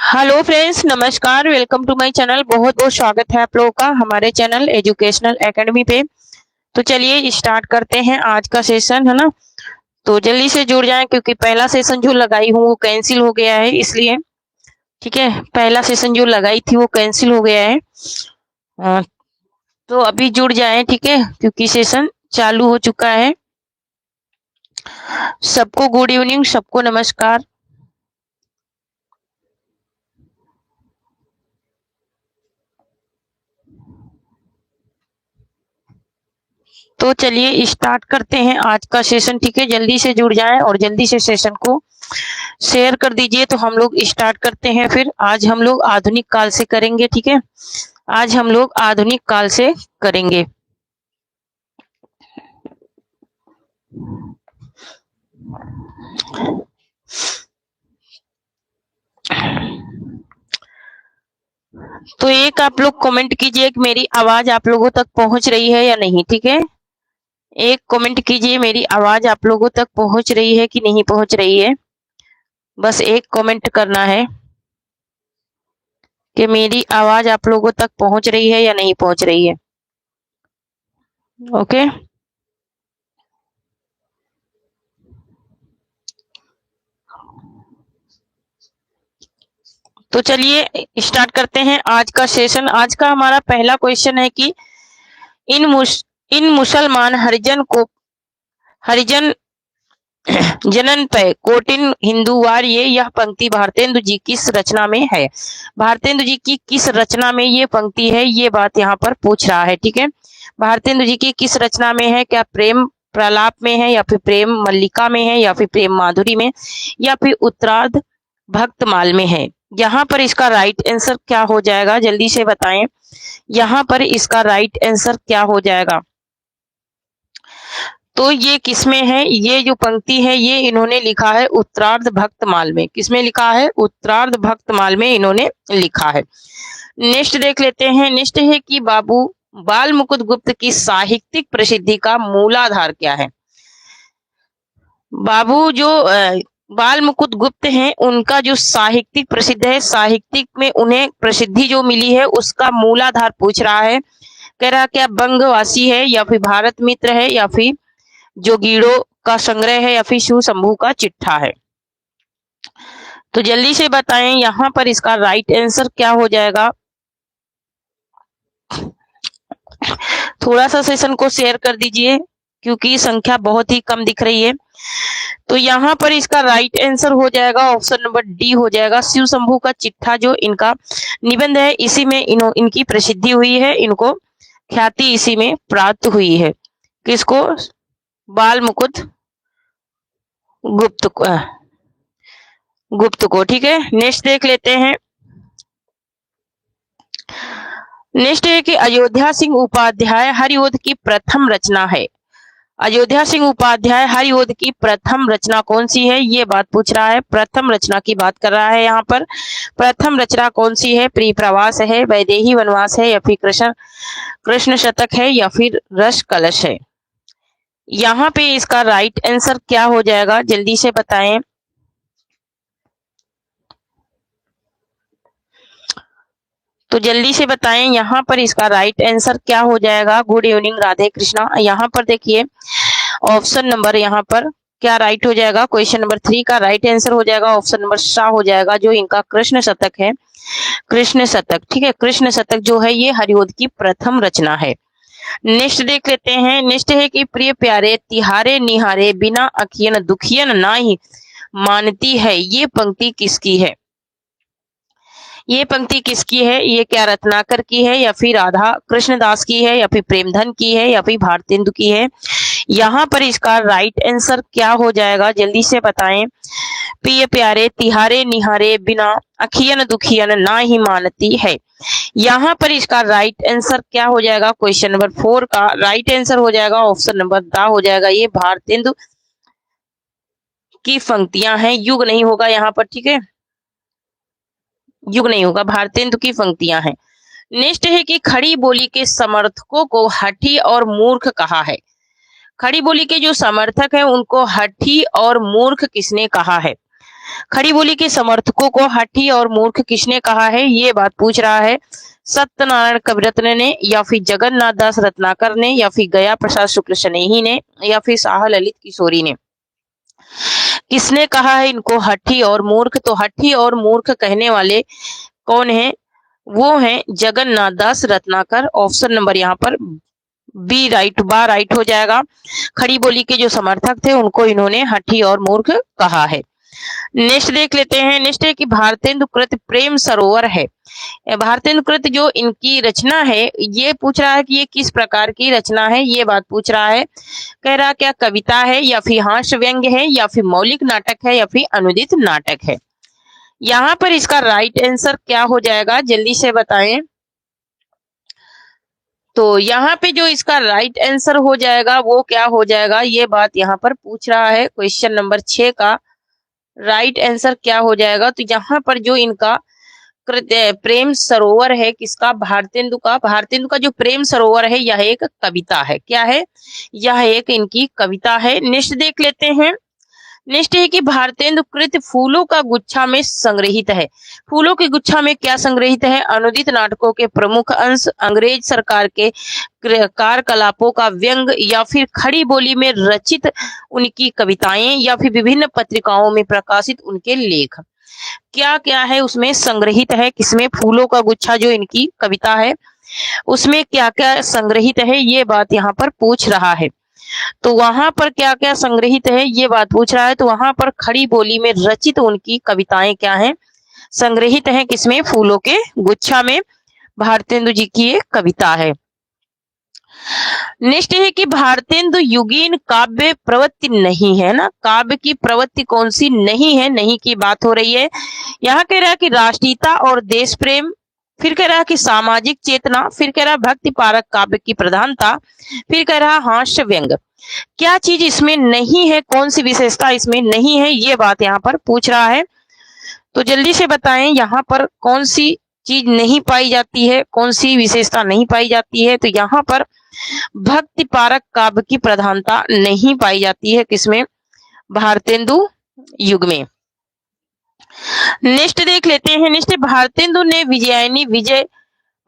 Hello friends, नमस्कार। Welcome to my channel. बहुत बहुत स्वागत है आप लोगों का हमारे चैनल एजुकेशनल एकेडमी पे। तो चलिए स्टार्ट करते हैं आज का सेशन, है ना। तो जल्दी से जुड़ जाएं क्योंकि पहला सेशन जो लगाई हूँ वो कैंसिल हो गया है, इसलिए ठीक है। पहला सेशन जो लगाई थी वो कैंसिल हो गया है। तो अभी जुड़ जाएं, ठीक है, क्योंकि सेशन चालू हो चुका है। सबको गुड इवनिंग, सबको नमस्कार। तो चलिए स्टार्ट करते हैं आज का सेशन, ठीक है। जल्दी से जुड़ जाएं और जल्दी से सेशन को शेयर कर दीजिए। तो हम लोग स्टार्ट करते हैं। फिर आज हम लोग आधुनिक काल से करेंगे, ठीक है। आज हम लोग आधुनिक काल से करेंगे। तो एक आप लोग कमेंट कीजिए कि मेरी आवाज आप लोगों तक पहुंच रही है या नहीं, ठीक है। एक कमेंट कीजिए मेरी आवाज आप लोगों तक पहुंच रही है कि नहीं पहुंच रही है। बस एक कमेंट करना है कि मेरी आवाज आप लोगों तक पहुंच रही है या नहीं पहुंच रही है। ओके। तो चलिए स्टार्ट करते हैं आज का सेशन। आज का हमारा पहला क्वेश्चन है कि इन मुसलमान हरिजन जनन पे कोटिन हिंदुवार ये यह पंक्ति भारतेंदु जी किस रचना में है। भारतेंदु जी की किस रचना में ये पंक्ति है, ये बात यहाँ पर पूछ रहा है, ठीक है। भारतेंदु जी की किस रचना में है, क्या प्रेम प्रलाप में है, या फिर प्रेम मल्लिका में है, या फिर प्रेम माधुरी में, या फिर उत्तरार्ध भक्तमाल में है। यहाँ पर इसका राइट आंसर क्या हो जाएगा, जल्दी से बताएं। यहाँ पर इसका राइट आंसर क्या हो जाएगा। तो ये किसमें है, ये जो पंक्ति है ये इन्होंने लिखा है उत्तरार्ध भक्तमाल में। किसमें लिखा है, उत्तरार्ध भक्तमाल में इन्होंने लिखा है। नेक्स्ट देख लेते हैं। नेक्स्ट है कि बाबू बाल मुकुंद गुप्त की साहित्यिक प्रसिद्धि का मूलाधार क्या है। बाबू जो बाल मुकुंद गुप्त हैं उनका जो साहित्यिक प्रसिद्ध है, साहित्यिक में उन्हें प्रसिद्धि जो मिली है उसका मूलाधार पूछ रहा है। कह रहा क्या बंगवासी है, या फिर भारत मित्र है, या फिर जोगीड़ो का संग्रह है, या फिर शिव शंभू का चिट्ठा है। तो जल्दी से बताएं यहाँ पर इसका राइट आंसर क्या हो जाएगा। थोड़ा सा सेशन को शेयर कर दीजिए क्योंकि संख्या बहुत ही कम दिख रही है। तो यहाँ पर इसका राइट आंसर हो जाएगा ऑप्शन नंबर डी हो जाएगा। शिव शंभू का चिट्ठा जो इनका निबंध है इसी में इनकी प्रसिद्धि हुई है, इनको ख्याति इसी में प्राप्त हुई है। किसको, बाल मुकुंद गुप्त को, ठीक है। नेक्स्ट देख लेते हैं। नेक्स्ट है कि अयोध्या सिंह उपाध्याय हरिओद की प्रथम रचना है। अयोध्या सिंह उपाध्याय हरिओद की प्रथम रचना कौन सी है, ये बात पूछ रहा है। प्रथम रचना की बात कर रहा है यहाँ पर। प्रथम रचना कौन सी है, प्रिय प्रवास है, वैदेही वनवास है, या फिर कृष्ण शतक है, या फिर रस कलश है। यहाँ पे इसका राइट आंसर क्या हो जाएगा, जल्दी से बताएं। तो जल्दी से बताएं यहाँ पर इसका राइट आंसर क्या हो जाएगा। Good evening, Radhe Krishna. यहाँ पर देखिए ऑप्शन नंबर यहाँ पर क्या राइट हो जाएगा, क्वेश्चन नंबर 3 का राइट आंसर हो जाएगा ऑप्शन नंबर सा हो जाएगा, जो इनका कृष्ण शतक है। कृष्ण शतक, ठीक है। कृष्ण शतक जो है ये हरिओद की प्रथम रचना है। नेक्स्ट देख लेते हैं। नेक्स्ट है कि प्रिय प्यारे तिहारे निहारे बिना अखियन दुखियन ना ही मानती है, ये पंक्ति किसकी है। ये पंक्ति किसकी है, ये क्या रत्नाकर की है, या फिर राधा कृष्णदास की है, या फिर प्रेमधन की है, या फिर भारतेंदु की है। यहाँ पर इसका राइट आंसर क्या हो जाएगा, जल्दी से बताएं। प्रिय प्यारे तिहारे निहारे बिना अखियन दुखियन ना ही मानती है। यहाँ पर इसका राइट आंसर क्या हो जाएगा, क्वेश्चन नंबर 4 का राइट आंसर हो जाएगा ऑप्शन नंबर दा हो जाएगा। ये भारतेंदु की पंक्तियां हैं, युग नहीं होगा यहाँ पर, ठीक है। युग नहीं होगा, भारतेंदु की पंक्तियां हैं। नेक्स्ट है कि खड़ी बोली के समर्थकों को हठी और मूर्ख कहा है। खड़ी बोली के जो समर्थक है उनको हठी और मूर्ख किसने कहा है? खड़ी बोली के समर्थकों को हठी और मूर्ख किसने कहा है, ये बात पूछ रहा है सत्यनारायण कविरत्न ने, या फिर जगन्नाथ दास रत्नाकर ने, या फिर गया प्रसाद शुक्ल स्नेही ने, या फिर शाह ललित किशोरी ने। किसने कहा है इनको हठी और मूर्ख? तो हठी और मूर्ख कहने वाले कौन है? वो है जगन्नाथ दास रत्नाकर। ऑप्शन नंबर यहाँ पर बी राइट हो जाएगा। खड़ी बोली के जो समर्थक थे उनको इन्होंने हठी और मूर्ख कहा है। नेक्स्ट देख लेते हैं। नेक्स्ट है कि भारतेंदु कृत प्रेम सरोवर है। भारतेंदु कृत जो इनकी रचना है, ये पूछ रहा है कि ये किस प्रकार की रचना है, ये बात पूछ रहा है। कह रहा क्या कविता है, या फिर हास्य व्यंग्य है, या फिर मौलिक नाटक है, या फिर अनुदित नाटक है? यहाँ पर इसका राइट आंसर क्या हो जाएगा, जल्दी से बताएं। तो यहाँ पे जो इसका राइट आंसर हो जाएगा वो क्या हो जाएगा, ये बात यहाँ पर पूछ रहा है। क्वेश्चन नंबर 6 का राइट आंसर क्या हो जाएगा? तो यहाँ पर जो इनका प्रेम सरोवर है, किसका? भारतेंदु का। भारतेंदु का जो प्रेम सरोवर है यह एक कविता है। क्या है? यह एक इनकी कविता है। नेक्स्ट देख लेते हैं। नेक्स्ट है कि भारतेंदु कृत फूलों का गुच्छा में संग्रहित है। फूलों के गुच्छा में क्या संग्रहित है? अनुदित नाटकों के प्रमुख अंश, अंग्रेज सरकार के कार्यकलापों का व्यंग, या फिर खड़ी बोली में रचित उनकी कविताएं, या फिर विभिन्न पत्रिकाओं में प्रकाशित उनके लेख। क्या क्या है उसमें संग्रहित है? किसमें? फूलों का गुच्छा जो इनकी कविता है उसमें क्या क्या संग्रहित है, ये बात यहाँ पर पूछ रहा है। तो वहां पर क्या क्या संग्रहित है ये बात पूछ रहा है। तो वहां पर खड़ी बोली में रचित उनकी कविताएं क्या हैं? संग्रहित हैं किसमें? फूलों के गुच्छा में। भारतेंदु जी की एक कविता है। नेक्स्ट है कि भारतेंदु युगीन काव्य प्रवृत्ति नहीं है ना। काव्य की प्रवृत्ति कौन सी नहीं है? नहीं की बात हो रही है। यहाँ कह रहा है कि राष्ट्रीयता और देश प्रेम, फिर कह रहा है कि सामाजिक चेतना, फिर कह रहा है भक्ति पारक काव्य की प्रधानता, फिर कह रहा है हास्य व्यंग। क्या चीज इसमें नहीं है? कौन सी विशेषता इसमें नहीं है, ये बात यहाँ पर पूछ रहा है। तो जल्दी से बताएं यहाँ पर कौन सी चीज नहीं पाई जाती है, कौन सी विशेषता नहीं पाई जाती है? तो यहाँ पर भक्ति पारक काव्य की प्रधानता नहीं पाई जाती है किसमें? भारतेंदु युग में। नेक्स्ट देख लेते हैं। नेक्स्ट भारतेंदु ने विजयानी विजय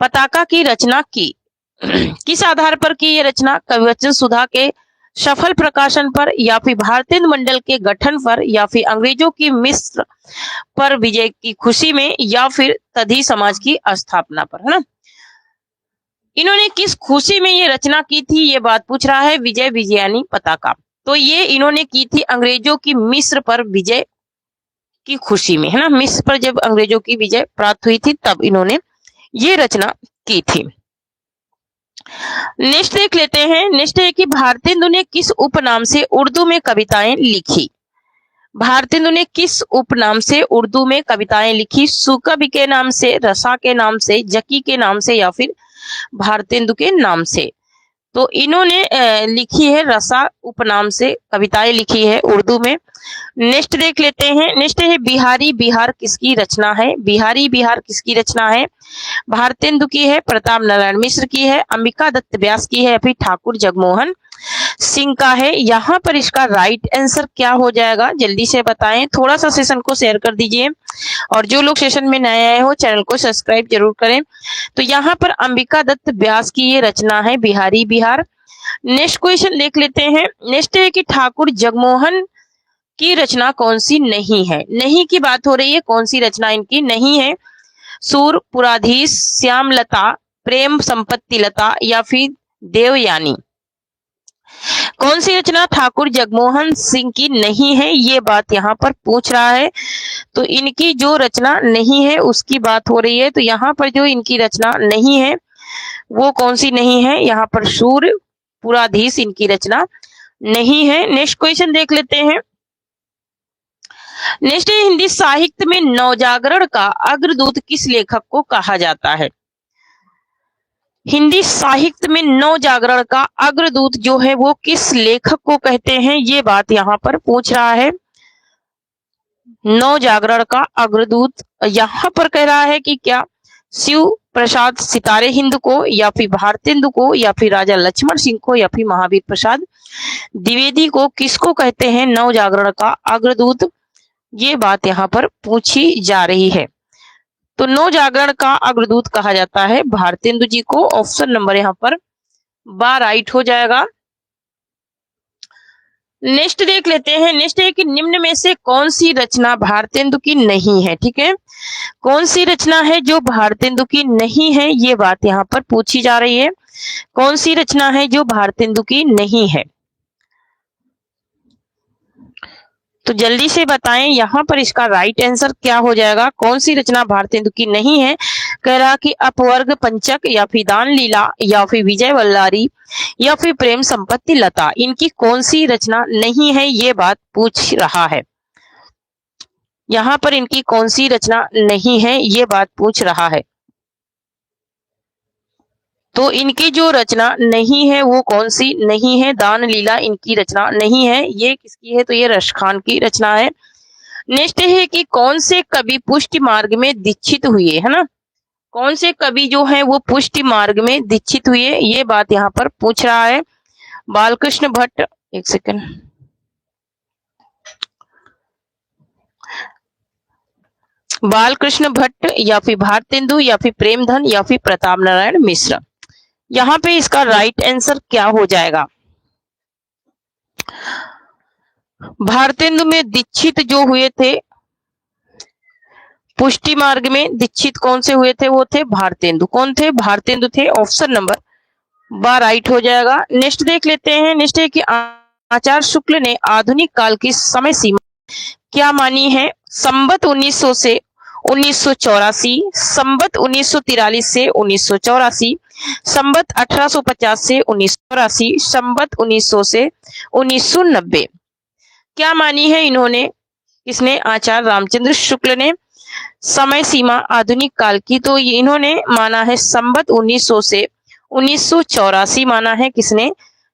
पताका की रचना की। किस आधार पर की ये रचना? कविवचन सुधा के सफल प्रकाशन पर, या फिर भारतेंदु मंडल के गठन पर, या फिर अंग्रेजों की मिस्र पर विजय की खुशी में, या फिर तधी समाज की स्थापना पर, है ना। इन्होंने किस खुशी में ये रचना की थी, ये बात पूछ रहा है। विजय विजयानी पताका, तो ये इन्होंने की थी अंग्रेजों की मिस्र पर विजय की खुशी में, है ना। मिस्र पर जब अंग्रेजों की विजय प्राप्त हुई थी तब इन्होंने ये रचना की थी। नेक्स्ट देख लेते हैं। नेक्स्ट है कि भारतेंदु ने किस उपनाम से उर्दू में कविताएं लिखी? भारतेंदु ने किस उपनाम से उर्दू में कविताएं लिखी? सुकवि के नाम से, रसा के नाम से, जकी के नाम से, या फिर भारतेंदु के नाम से? तो इन्होंने लिखी है रसा उपनाम से कविताएं लिखी है उर्दू में। नेक्स्ट देख लेते हैं। नेक्स्ट है बिहारी बिहार किसकी रचना है? बिहारी बिहार किसकी रचना है? भारतेंदु की है, प्रताप नारायण मिश्र की है, अंबिका दत्त व्यास की है, या फिर ठाकुर जगमोहन सिंह का है? यहाँ पर इसका राइट आंसर क्या हो जाएगा, जल्दी से बताएं। थोड़ा सा सेशन को शेयर कर दीजिए, और जो लोग सेशन में नए आए हो चैनल को सब्सक्राइब जरूर करें। तो यहाँ पर अंबिका दत्त व्यास की ये रचना है बिहारी बिहार। नेक्स्ट क्वेश्चन देख लेते हैं। नेक्स्ट है कि ठाकुर जगमोहन की रचना कौन सी नहीं है? नहीं की बात हो रही है, कौन सी रचना इनकी नहीं है? सूर पुराधीश, श्यामलता, प्रेम संपत्ति लता, या फिर देवयानी? कौन सी रचना ठाकुर जगमोहन सिंह की नहीं है, ये बात यहाँ पर पूछ रहा है। तो इनकी जो रचना नहीं है उसकी बात हो रही है। तो यहाँ पर जो इनकी रचना नहीं है वो कौन सी नहीं है? यहाँ पर सूर पुराधीश इनकी रचना नहीं है। नेक्स्ट क्वेश्चन देख लेते हैं। नेक्स्ट है हिंदी साहित्य में नवजागरण का अग्रदूत किस लेखक को कहा जाता है? हिंदी साहित्य में नवजागरण का अग्रदूत जो है वो किस लेखक को कहते हैं, ये बात यहाँ पर पूछ रहा है। नवजागरण का अग्रदूत यहाँ पर कह रहा है कि क्या शिव प्रसाद सितारे हिंद को, या फिर भारतेंदु को, या फिर राजा लक्ष्मण सिंह को, या फिर महावीर प्रसाद द्विवेदी को किसको कहते हैं नव जागरण का अग्रदूत? ये बात यहाँ पर पूछी जा रही है। तो नव जागरण का अग्रदूत कहा जाता है भारतेंदु जी को। ऑप्शन नंबर यहाँ पर बा राइट हो जाएगा। नेक्स्ट देख लेते हैं। नेक्स्ट है कि निम्न में से कौन सी रचना भारतेंदु की नहीं है? ठीक है, कौन सी रचना है जो भारतेंदु की नहीं है, ये बात यहाँ पर पूछी जा रही है। कौन सी रचना है जो भारतेंदु की नहीं है? तो जल्दी से बताएं यहाँ पर इसका राइट आंसर क्या हो जाएगा। कौन सी रचना भारतेंदु की नहीं है? कह रहा कि अपवर्ग पंचक, या फिर दान लीला, या फिर विजय वल्लारी, या फिर प्रेम संपत्ति लता। इनकी कौन सी रचना नहीं है, ये बात पूछ रहा है। यहाँ पर इनकी कौन सी रचना नहीं है, ये बात पूछ रहा है। तो इनकी जो रचना नहीं है वो कौन सी नहीं है? दान लीला इनकी रचना नहीं है। ये किसकी है? तो ये रसखान की रचना है। नेक्स्ट है कि कौन से कवि पुष्टि मार्ग में दीक्षित हुए, है ना? कौन से कवि जो है वो पुष्टि मार्ग में दीक्षित हुए, ये बात यहाँ पर पूछ रहा है। बालकृष्ण भट्ट, एक सेकंड, बालकृष्ण भट्ट, या फिर भारतेंदु, या फिर प्रेमधन, या फिर प्रताप नारायण मिश्र। यहाँ पे इसका राइट आंसर क्या हो जाएगा? भारतेंदु में दीक्षित जो हुए थे, पुष्टि मार्ग में दीक्षित कौन से हुए थे? वो थे भारतेंदु। कौन थे? भारतेंदु थे। ऑप्शन नंबर बा राइट हो जाएगा। नेक्स्ट देख लेते हैं। नेक्स्ट है कि आचार्य शुक्ल ने आधुनिक काल की समय सीमा क्या मानी है? संवत 1900 से 1984, संवत 1943 से 1984, संवत 1850 से 1984, संवत 1900 से 1990। क्या मानी है इन्होंने? किसने? आचार्य रामचंद्र शुक्ल ने समय सीमा आधुनिक काल की। तो इन्होंने माना है संवत 1900 से 1984 माना है। किसने?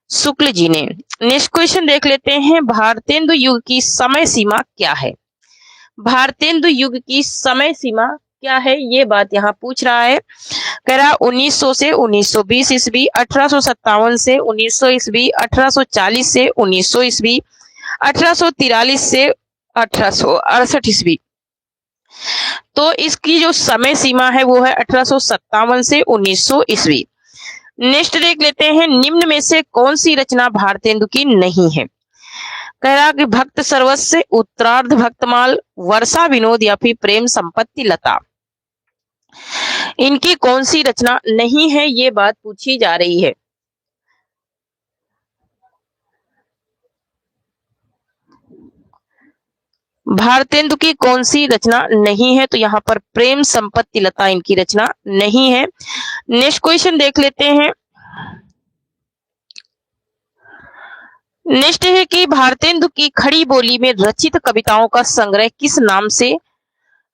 शुक्ल जी ने। नेक्स्ट क्वेश्चन देख लेते हैं। भारतेंदु युग की समय सीमा क्या है? भारतेंदु युग की समय सीमा क्या है, ये बात यहाँ पूछ रहा है। कह रहा 1900 से 1920 ईस्वी, 1857 से 1900 ईस्वी, 1840 से 1900 ईस्वी, 1843 से 1868 ईस्वी। तो इसकी जो समय सीमा है वो है 1857 से 1900 ईस्वी। नेक्स्ट देख लेते हैं। निम्न में से कौन सी रचना भारतेंदु की नहीं है? कह रहा कि भक्त सर्वस्व, उत्तरार्ध भक्तमाल, वर्षा विनोद, या फिर प्रेम संपत्ति लता। इनकी कौन सी रचना नहीं है, ये बात पूछी जा रही है। भारतेंदु की कौन सी रचना नहीं है? तो यहाँ पर प्रेम संपत्ति लता इनकी रचना नहीं है। नेक्स्ट क्वेश्चन देख लेते हैं। नेक्स्ट है कि भारतेंदु की खड़ी बोली में रचित कविताओं का संग्रह किस नाम से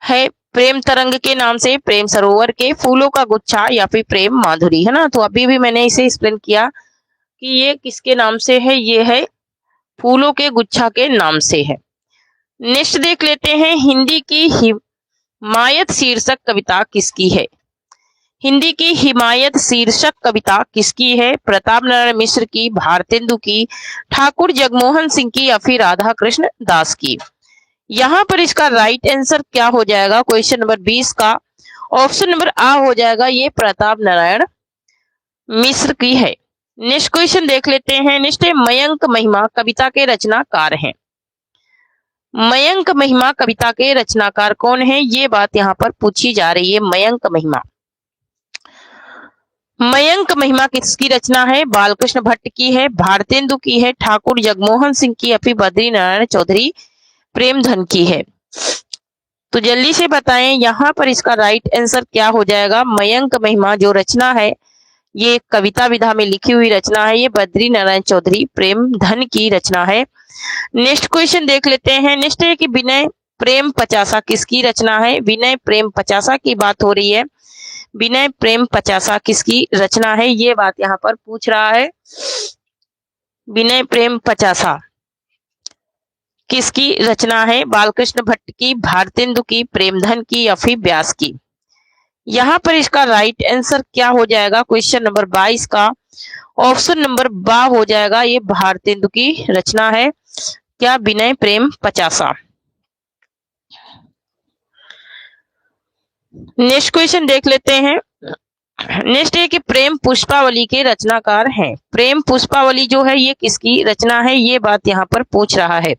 है? प्रेम तरंग के नाम से, प्रेम सरोवर के, फूलों का गुच्छा, या फिर प्रेम माधुरी, है ना? तो अभी भी मैंने इसे एक्सप्लेन किया कि ये किसके नाम से है। ये है फूलों के गुच्छा के नाम से है। नेक्स्ट देख लेते हैं। हिंदी की हिमायत शीर्षक कविता किसकी है? हिंदी की हिमायत शीर्षक कविता किसकी है? प्रताप नारायण मिश्र की, भारतेंदु की, ठाकुर जगमोहन सिंह की, या फिर राधा कृष्ण दास की। यहाँ पर इसका राइट आंसर क्या हो जाएगा? क्वेश्चन नंबर 20 का ऑप्शन नंबर आ हो जाएगा। ये प्रताप नारायण मिश्र की है। नेक्स्ट क्वेश्चन देख लेते हैं। नेक्स्ट है मयंक महिमा कविता के रचनाकार हैं। मयंक महिमा कविता के रचनाकार कौन है, ये बात यहाँ पर पूछी जा रही है। मयंक महिमा, मयंक महिमा किसकी रचना है? बालकृष्ण भट्ट की है, भारतेंदु की है, ठाकुर जगमोहन सिंह की, या फिर बद्री नारायण चौधरी प्रेमधन की है। तो जल्दी से बताएं यहाँ पर इसका राइट आंसर क्या हो जाएगा। मयंक महिमा जो रचना है ये कविता विधा में लिखी हुई रचना है। ये बद्री नारायण चौधरी प्रेमधन की रचना है। नेक्स्ट क्वेश्चन देख लेते हैं। नेक्स्ट है कि विनय प्रेम पचासा किसकी रचना है? विनय प्रेम पचासा की बात हो रही है। विनय प्रेम पचासा किसकी रचना है, ये बात यहाँ पर पूछ रहा है। विनय प्रेम पचासा किसकी रचना है? बालकृष्ण भट्ट की, भारतेंदु की, प्रेमधन की, या फिर व्यास की। यहाँ पर इसका राइट आंसर क्या हो जाएगा? क्वेश्चन नंबर 22 का ऑप्शन नंबर बा हो जाएगा। ये भारतेंदु की रचना है। क्या? विनय प्रेम पचासा। नेक्स्ट क्वेश्चन देख लेते हैं। नेक्स्ट है कि प्रेम पुष्पावली के रचनाकार हैं। प्रेम पुष्पावली जो है ये किसकी रचना है? ये बात यहाँ पर पूछ रहा है।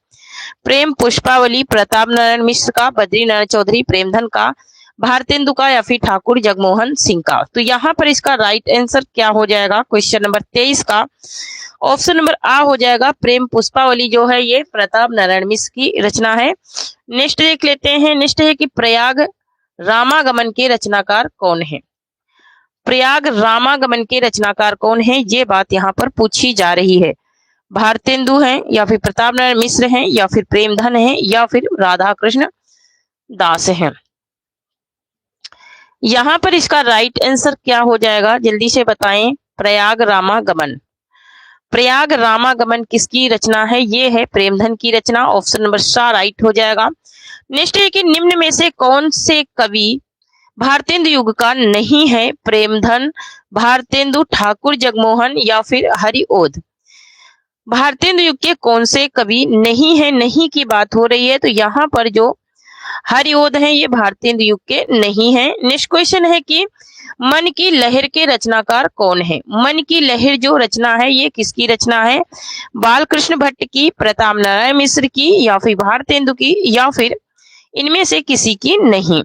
प्रेम पुष्पावली प्रताप नारायण मिश्र का, बद्री नारायण चौधरी प्रेमधन का, भारतेंदु का या फिर ठाकुर जगमोहन सिंह का। तो यहाँ पर इसका राइट आंसर क्या हो जाएगा? क्वेश्चन नंबर 23 का ऑप्शन नंबर आ हो जाएगा। प्रेम पुष्पावली जो है ये प्रताप नारायण मिश्र की रचना है। नेक्स्ट देख लेते हैं। नेक्स्ट है कि प्रयाग रामागमन के रचनाकार कौन है? प्रयाग रामागमन के रचनाकार कौन है? ये बात यहाँ पर पूछी जा रही है। भारतेंदु हैं या फिर प्रताप नारायण मिश्र हैं या फिर प्रेमधन हैं या फिर राधा कृष्ण दास हैं। यहाँ पर इसका राइट आंसर क्या हो जाएगा? जल्दी से बताएं। प्रयाग रामागमन। प्रयाग रामागमन किसकी रचना है? ये है प्रेमधन की रचना। ऑप्शन नंबर सा राइट हो जाएगा। नेक्स्ट है कि निम्न में से कौन से कवि भारतेंदु युग का नहीं है? प्रेमधन, भारतेंदु, ठाकुर जगमोहन या फिर हरिओद। भारतेंदु युग के कौन से कवि नहीं है? नहीं की बात हो रही है, तो यहाँ पर जो हरिओद हैं ये भारतेंदु युग के नहीं है। नेक्स्ट क्वेश्चन है कि मन की लहर के रचनाकार कौन है? मन की लहर जो रचना है ये किसकी रचना है? बालकृष्ण भट्ट की, प्रताप नारायण मिश्र की या फिर भारतेंदु की या फिर इनमें से किसी की नहीं।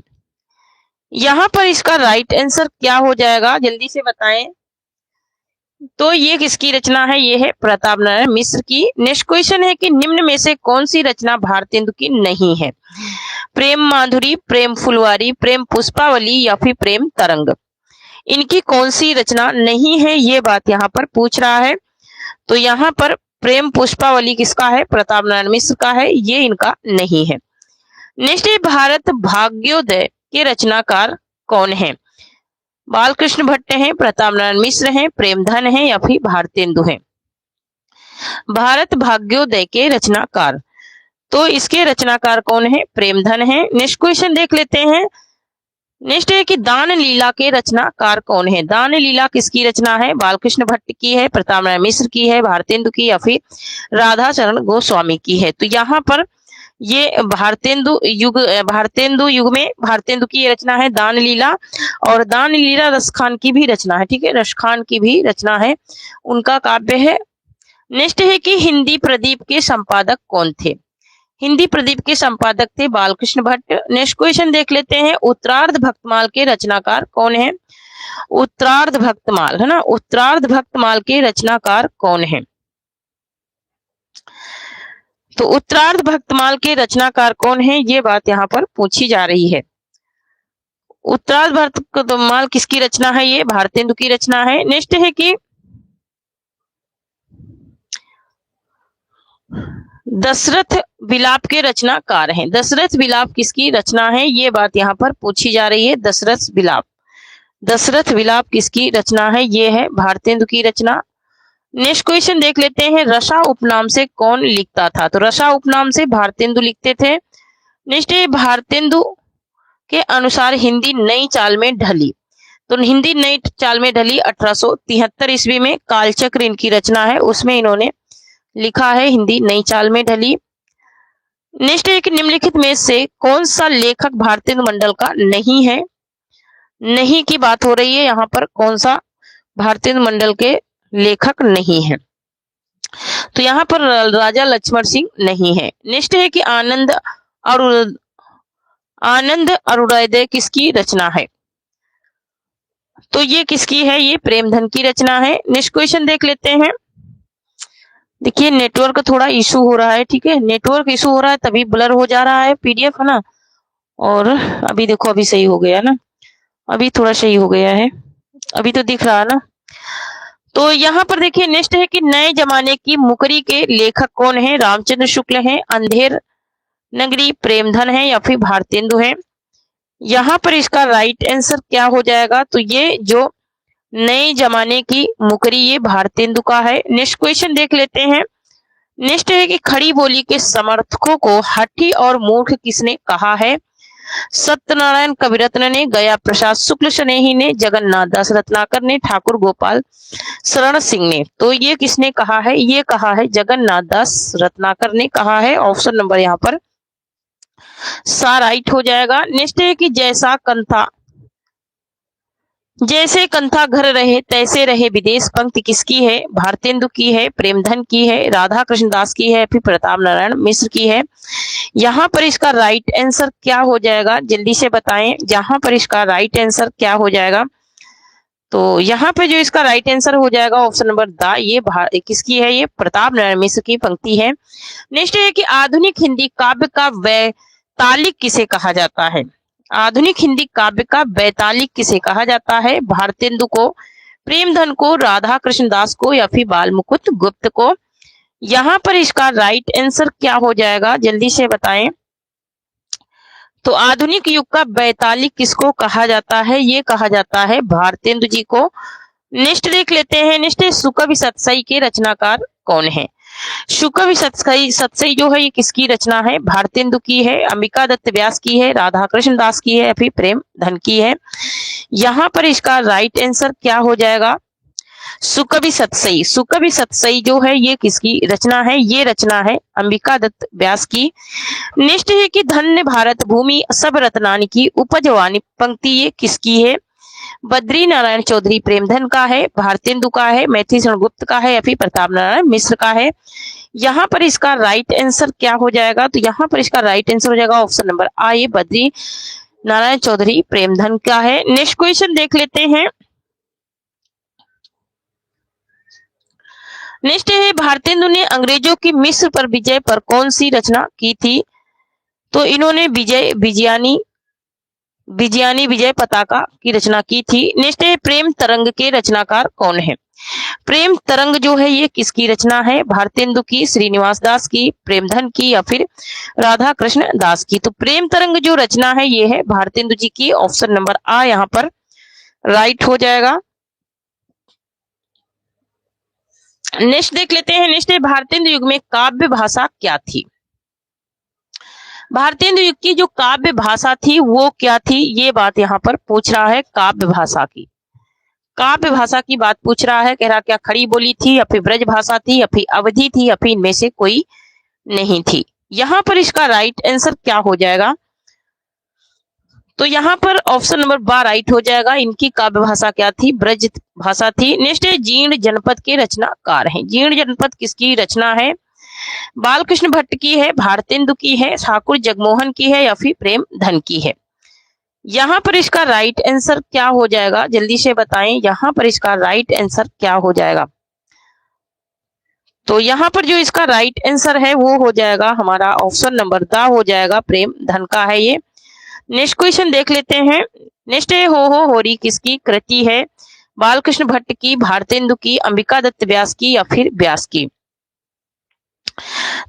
यहाँ पर इसका राइट आंसर क्या हो जाएगा? जल्दी से बताएं। तो ये किसकी रचना है? ये है प्रताप नारायण मिश्र की। नेक्स्ट क्वेश्चन है कि निम्न में से कौन सी रचना भारतेंदु की नहीं है? प्रेम माधुरी, प्रेम फुलवारी, प्रेम पुष्पावली या फिर प्रेम तरंग। इनकी कौन सी रचना नहीं है? ये बात यहाँ पर पूछ रहा है। तो यहाँ पर प्रेम पुष्पावली किसका है? प्रताप नारायण मिश्र का है। ये इनका नहीं है। नेक्स्ट है भारत भाग्योदय के रचनाकार कौन है? बालकृष्ण भट्ट हैं, प्रताप नारायण मिश्र हैं, प्रेमधन हैं या फिर भारतेंदु हैं। भारत भाग्योदय के रचनाकार, तो इसके रचनाकार कौन है? प्रेमधन है। नेक्स्ट क्वेश्चन देख लेते हैं। नेक्स्ट है कि दान लीला के रचनाकार कौन है? दान लीला किसकी रचना है? बालकृष्ण भट्ट की है, प्रताप नारायण मिश्र की है, भारतेंदु की या फिर राधाचरण गोस्वामी की है। तो यहाँ पर ये भारतेंदु युग में भारतेंदु की रचना है दान लीला, और दान लीला रसखान की भी रचना है। ठीक है, रसखान की भी रचना है, उनका काव्य है। नेक्स्ट है कि हिंदी प्रदीप के संपादक कौन थे? हिंदी प्रदीप के संपादक थे बालकृष्ण भट्ट। नेक्स्ट क्वेश्चन देख लेते हैं। उत्तरार्ध भक्तमाल के रचनाकार कौन है? उत्तरार्ध भक्तमाल है ना, उत्तरार्ध भक्तमाल के रचनाकार कौन है? तो उत्तरार्ध भक्तमाल के रचनाकार कौन है? ये बात यहाँ पर पूछी जा रही है। उत्तरार्ध भक्तमाल किसकी रचना है? ये भारतेंदु की रचना है। नेक्स्ट है कि दशरथ विलाप के रचनाकार हैं। दशरथ विलाप किसकी रचना है? ये बात यहाँ पर पूछी जा रही है। दशरथ विलाप, दशरथ विलाप किसकी रचना है? ये है भारतेंदु की रचना। नेक्स्ट क्वेश्चन देख लेते हैं। रसा उपनाम से कौन लिखता था? तो रसा उपनाम से भारतेंदु लिखते थे। नेक्स्ट है भारतेंदु के अनुसार हिंदी नई चाल में ढली। तो हिंदी नई चाल में ढली 1873 ईस्वी में। कालचक्र इनकी रचना है, उसमें इन्होंने लिखा है हिंदी नई चाल में ढली। नेक्स्ट है कि निम्नलिखित में से कौन सा लेखक भारतेंदु मंडल का नहीं है? नहीं की बात हो रही है यहाँ पर। कौन सा भारतेंदु मंडल के लेखक नहीं है? तो यहाँ पर राजा लक्ष्मण सिंह नहीं है। नेक्स्ट है कि आनंद अरुणोदय किसकी रचना है? तो ये किसकी है? ये प्रेमधन की रचना है। नेक्स्ट क्वेश्चन देख लेते हैं। देखिए नेटवर्क थोड़ा इशू हो रहा है। ठीक है, नेटवर्क इशू हो रहा है तभी ब्लर हो जा रहा है पीडीएफ, है ना। और अभी देखो अभी सही हो गया ना, अभी थोड़ा सही हो गया है, अभी तो दिख रहा है ना। तो यहाँ पर देखिए नेक्स्ट है कि नए जमाने की मुकरी के लेखक कौन है? रामचंद्र शुक्ल हैं, अंधेर नगरी प्रेमधन है या फिर भारतेंदु है। यहाँ पर इसका राइट आंसर क्या हो जाएगा? तो ये जो नए जमाने की मुकरी ये भारतेंदु का है। नेक्स्ट क्वेश्चन देख लेते हैं। नेक्स्ट है कि खड़ी बोली के समर्थकों को हठी और मूर्ख किसने कहा है? सत्यनारायण कविरत्न ने, गया प्रसाद शुक्ल स्नेही ने, जगन्नाथ दास रत्नाकर ने, ठाकुर गोपाल शरण सिंह ने। तो ये किसने कहा है? ये कहा है जगन्नाथ दास रत्नाकर ने कहा है। ऑप्शन नंबर यहाँ पर सा राइट हो जाएगा। नेक्स्ट है कि जैसा कंथा, जैसे कंथा घर रहे तैसे रहे विदेश, पंक्ति किसकी है? भारतेंदु की है, प्रेमधन की है, राधा कृष्ण दास की है, फिर प्रताप नारायण मिश्र की है। यहाँ पर इसका राइट आंसर क्या हो जाएगा? जल्दी से बताएं, यहाँ पर इसका राइट आंसर क्या हो जाएगा? तो यहाँ पे जो इसका राइट आंसर हो जाएगा ऑप्शन नंबर द, ये किसकी है? ये प्रताप नारायण मिश्र की पंक्ति है। नेक्स्ट है कि आधुनिक हिंदी काव्य का वैतालिक किसे कहा जाता है? आधुनिक हिंदी काव्य का वैतालिक किसे कहा जाता है? भारतेंदु को, प्रेमधन को, राधा कृष्ण दास को या फिर बाल मुकुंद गुप्त को। यहाँ पर इसका राइट आंसर क्या हो जाएगा? जल्दी से बताएं। तो आधुनिक युग का वैतालिक किसको कहा जाता है? ये कहा जाता है भारतेंदु जी को। नेक्स्ट देख लेते हैं। नेक्स्ट सुकवि सतसई के रचनाकार कौन है? सुकवि सतसई जो है ये किसकी रचना है? भारतेंदु की है, अंबिका दत्त व्यास की है, राधा कृष्ण दास की है या फिर प्रेमधन की है। यहाँ पर इसका राइट आंसर क्या हो जाएगा? सुकवि सतसई। सुकवि सतसई जो है ये किसकी रचना है? ये रचना है अंबिका दत्त व्यास की। नेक्स्ट है कि धन्य भारत भूमि सब रत्नानि की उपज वाणी, पंक्ति ये किसकी है? बद्री नारायण चौधरी प्रेमधन का है, भारतेंदु का है, मैथिली शरण गुप्त का है या फिर प्रताप नारायण मिश्र का है। यहाँ पर इसका राइट आंसर क्या हो जाएगा? तो यहाँ पर इसका राइट आंसर हो जाएगा ऑप्शन नंबर आ, ये बद्री नारायण चौधरी प्रेमधन का है। नेक्स्ट क्वेश्चन देख लेते हैं। नेक्स्ट है भारतेंदु ने अंग्रेजों की मिस्र पर विजय पर कौन सी रचना की थी? तो इन्होंने विजयानी विजय पताका की रचना की थी। नेक्स्ट है प्रेम तरंग के रचनाकार कौन है? प्रेम तरंग जो है ये किसकी रचना है? भारतेंदु की, श्रीनिवास दास की, प्रेमधन की या फिर राधा कृष्ण दास की। तो प्रेम तरंग जो रचना है ये है भारतेंदु जी की। ऑप्शन नंबर आ यहाँ पर राइट हो जाएगा। नेक्स्ट देख लेते हैं। नेक्स्ट है भारतेंदु युग में काव्य भाषा क्या थी? भारतेंदु युग की जो काव्य भाषा थी वो क्या थी? ये बात यहाँ पर पूछ रहा है काव्य भाषा की। काव्य भाषा की बात पूछ रहा है। कह रहा क्या खड़ी बोली थी या फिर ब्रज भाषा थी या फिर अवधि थी या फिर इनमें से कोई नहीं थी। यहाँ पर इसका राइट आंसर क्या हो जाएगा? तो यहाँ पर ऑप्शन नंबर बा राइट हो जाएगा। इनकी काव्य भाषा क्या थी? ब्रज भाषा थी। नेक्स्ट है जीर्ण जनपद के रचनाकार हैं। जीर्ण जनपद किसकी रचना है? बालकृष्ण भट्ट की है, भारतेंदु की है, ठाकुर जगमोहन की है या फिर प्रेमधन की है। यहाँ पर इसका राइट आंसर क्या हो जाएगा? जल्दी से बताएं, यहाँ पर इसका राइट आंसर क्या हो जाएगा? तो यहाँ पर जो इसका राइट आंसर है वो हो जाएगा हमारा ऑप्शन नंबर द हो जाएगा, प्रेमधन का है ये। नेक्स्ट क्वेश्चन देख लेते हैं। नेक्स्ट है हो होरी किसकी कृति है? बालकृष्ण भट्ट की, भारतेंदु की, अंबिका दत्त व्यास की या फिर व्यास की।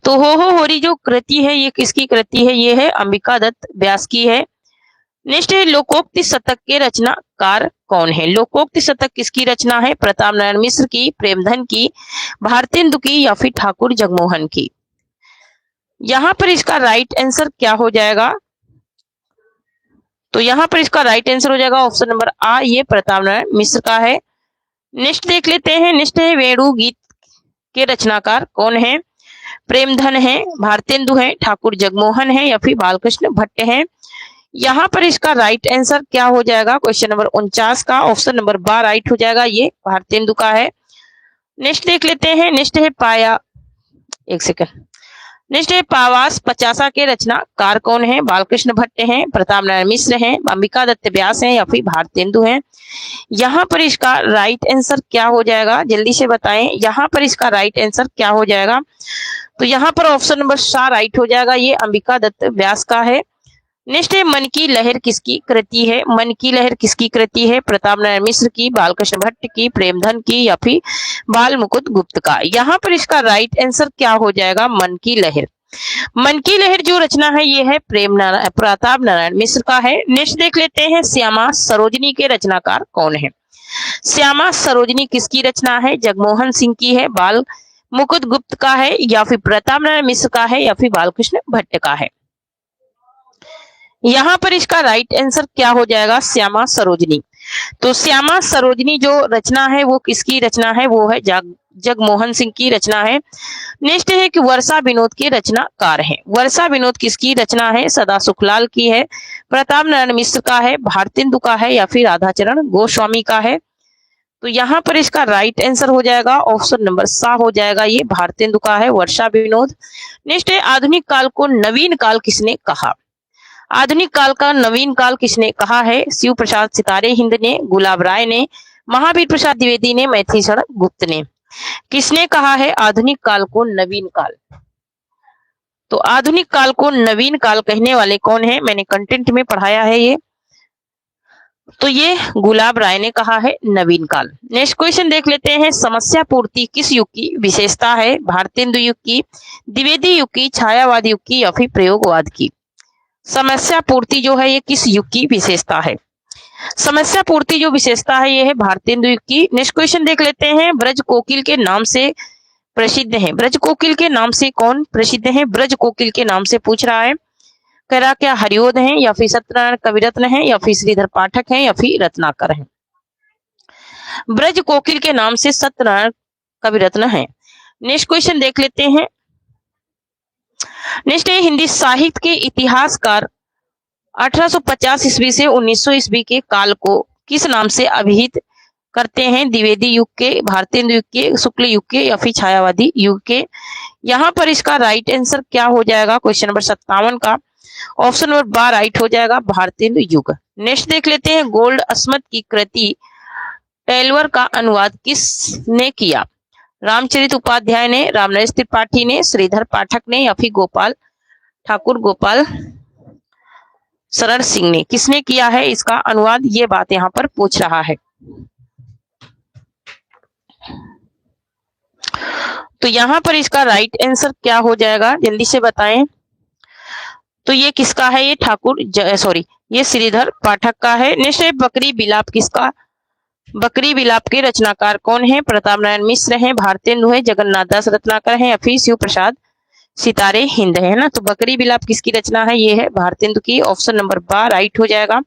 तो हो होरी जो कृति है ये किसकी कृति है? ये है अंबिका दत्त व्यास की है। नेक्स्ट है लोकोक्ति शतक के रचनाकार कौन है? लोकोक्ति शतक किसकी रचना है? प्रताप नारायण मिश्र की, प्रेमधन की, भारतेंदु की या फिर ठाकुर जगमोहन की। यहाँ पर इसका राइट आंसर क्या हो जाएगा? तो यहाँ पर इसका राइट आंसर हो जाएगा ऑप्शन नंबर आ, ये प्रताप नारायण मिश्र का है। नेक्स्ट देख लेते हैं। नेक्स्ट है वेणु गीत के रचनाकार कौन है? प्रेमधन है, भारतेंदु है, ठाकुर जगमोहन है या फिर बालकृष्ण भट्ट है। यहाँ पर इसका राइट आंसर क्या हो जाएगा? क्वेश्चन नंबर 49 का ऑप्शन नंबर बा राइट हो जाएगा, ये भारतेंदु का है। नेक्स्ट देख लेते हैं। नेक्स्ट है नेक्स्ट है पावास पचासा के रचनाकार कौन है? बालकृष्ण भट्ट हैं, प्रताप नारायण मिश्र हैं, अंबिका दत्त व्यास हैं या फिर भारतेंदु हैं। यहाँ पर इसका राइट आंसर क्या हो जाएगा? जल्दी से बताएं, यहाँ पर इसका राइट आंसर क्या हो जाएगा? तो यहाँ पर ऑप्शन नंबर सा राइट हो जाएगा, ये अंबिका दत्त व्यास का है। नेक्स्ट है मन की लहर किसकी कृति है? मन की लहर किसकी कृति है? प्रताप नारायण मिश्र की, बालकृष्ण भट्ट की, प्रेमधन की या फिर बाल मुकुंद गुप्त का। यहाँ पर इसका राइट आंसर क्या हो जाएगा? मन की लहर। मन की लहर जो रचना है ये है प्रताप नारायण मिश्र का है। नेक्स्ट देख लेते हैं श्यामा सरोजनी के रचनाकार कौन है? श्यामा सरोजनी किसकी रचना है? जगमोहन सिंह की है, बाल मुकुंद गुप्त का है या फिर प्रताप नारायण मिश्र का है या फिर बालकृष्ण भट्ट का है। यहाँ पर इसका राइट आंसर क्या हो जाएगा, श्यामा सरोजनी। तो श्यामा सरोजनी जो रचना है वो किसकी रचना है, वो है जगमोहन सिंह की रचना है। नेक्स्ट है कि वर्षा विनोद के रचनाकार हैं। वर्षा विनोद किसकी रचना है, सदा सुखलाल की है, प्रताप नारायण मिश्र का है, भारतेंदु का है या फिर राधाचरण गोस्वामी का है। तो यहाँ पर इसका राइट आंसर हो जाएगा ऑप्शन नंबर सा हो जाएगा, ये भारतेंदु का है, वर्षा विनोद। नेक्स्ट है आधुनिक काल को नवीन काल किसने कहा। आधुनिक काल का नवीन काल किसने कहा है, शिव प्रसाद सितारे हिंद ने, गुलाब राय ने, महावीर प्रसाद द्विवेदी ने, मैथिली शरण गुप्त ने। किसने कहा है आधुनिक काल को नवीन काल। तो आधुनिक काल को नवीन काल कहने वाले कौन है, मैंने कंटेंट में पढ़ाया है ये। तो ये गुलाब राय ने कहा है नवीन काल। नेक्स्ट क्वेश्चन देख लेते हैं, समस्या पूर्ति किस युग की विशेषता है, भारतेंदु युग की, द्विवेदी युग की, छायावाद युग की या फिर प्रयोगवाद की। समस्या पूर्ति जो है ये किस युग की विशेषता है, समस्या पूर्ति जो विशेषता है ये है भारतेंदु युग की। नेक्स्ट क्वेश्चन देख लेते हैं, ब्रज कोकिल के नाम से प्रसिद्ध है, ब्रज कोकिल के नाम से कौन प्रसिद्ध है, ब्रज कोकिल के नाम से पूछ रहा है, कह रहा क्या हरिओध है या फिर सत्यनारायण कविरत्न है या फिर श्रीधर पाठक है या फिर रत्नाकर है। ब्रज कोकिल के नाम से सत्यनारायण कविरत्न है। नेक्स्ट क्वेश्चन देख लेते हैं, नेक्स्ट है हिंदी साहित्य के इतिहासकार 1850 ईस्वी से 1900 ईस्वी के काल को किस नाम से अभिहित करते हैं, द्विवेदी युग के, भारतेंदु युग के, शुक्ल युग के या फिर छायावादी युग के। यहाँ पर इसका राइट आंसर क्या हो जाएगा, क्वेश्चन नंबर 57 का ऑप्शन नंबर बा राइट हो जाएगा, भारतेंदु युग। नेक्स्ट देख लेते हैं, गोल्ड स्मिथ की कृति टेलवर का अनुवाद किसने किया, रामचरित उपाध्याय ने, रामनरेश त्रिपाठी ने, श्रीधर पाठक ने या फिर गोपाल ठाकुर गोपाल शरण सिंह ने। किसने किया है इसका अनुवाद, ये बात यहाँ पर पूछ रहा है। तो यहाँ पर इसका राइट आंसर क्या हो जाएगा, जल्दी से बताएं। तो ये किसका है, ये ठाकुर सॉरी ये श्रीधर पाठक का है। नेक्स्ट है बकरी बिलाप किसका, बकरी बिलाप के रचनाकार कौन है, प्रताप नारायण मिश्र है, भारतेंदु है, जगन्नाथ दास रत्नाकर है या फिर शिव प्रसाद सितारे हिंद है ना। तो बकरी बिलाप किसकी रचना है, ये है भारतेंदु की, ऑप्शन नंबर बा राइट हो जाएगा।